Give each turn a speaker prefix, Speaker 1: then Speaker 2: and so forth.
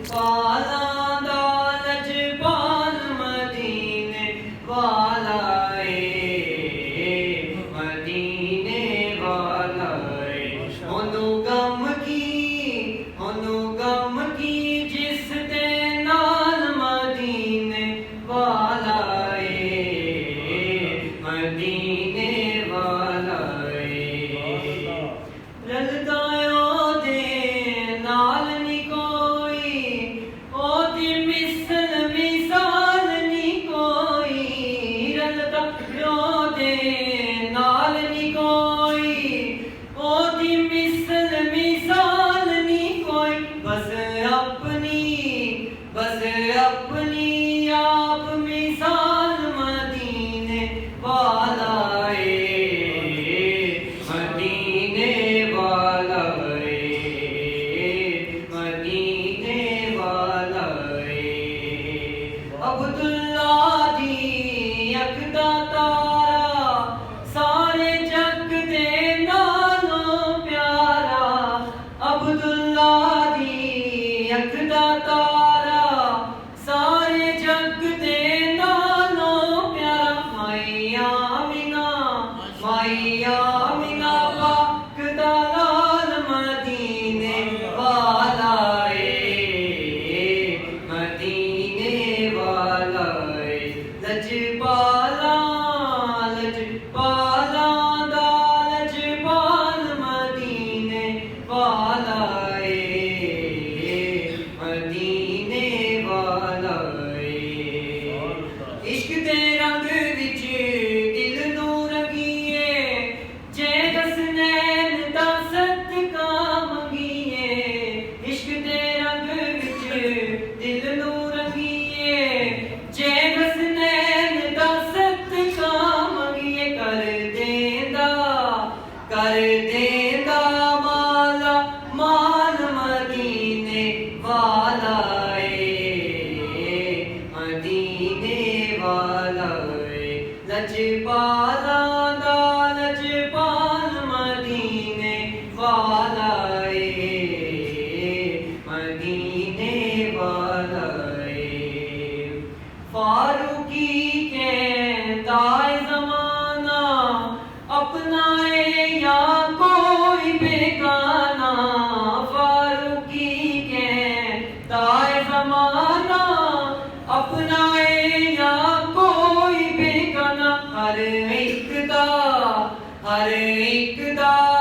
Speaker 1: پالاں دا لجپال مدینے والا اے، مدینے والا اے۔ انہوں غم کی جس دے نال مدینے والا اے، مدینے والا اے۔ رلدا او دے نال نی کوئی، او دی مثل مثال نی کوئی، رلدا او دے نال نی کوئی، او دی مثل مثال نی کوئی، بس اپنی آپ مثال مدینے والا اے، مدینے والا اے، مدینے والا اے۔ عبداللہ دی یکدا تارا، سارے جگ دے نالوں پیارا، عبداللہ دی یکدا تارا، سارے جگ دے نالوں پیارا، مائی آمینہ پاک دا لال مدینے والا اے، مدینے والا اے۔ لجپالاں دا لجپال مدینے والا اے، مدینے والا اے۔ عشق دے رنگ وچ دل نوں رنگیے، جے حسنین دا صدقہ منگیے، عشق دے رنگ وچ دل نوں رنگیے، جے حسنین دا صدقہ منگیے، کر دیندا مالا مال مدینے والا اے، مدینے والا اے۔ لجپالاں دا لجپال مدینے والا اے، مدینے والا اے۔ فاروقی کہتا ہے زمانہ، اپنا اے یا کوئی بیگانہ، فاروقی کہتا ہے زمانہ، اپنا اے یا کوئی بیگانہ، ہر ایک دا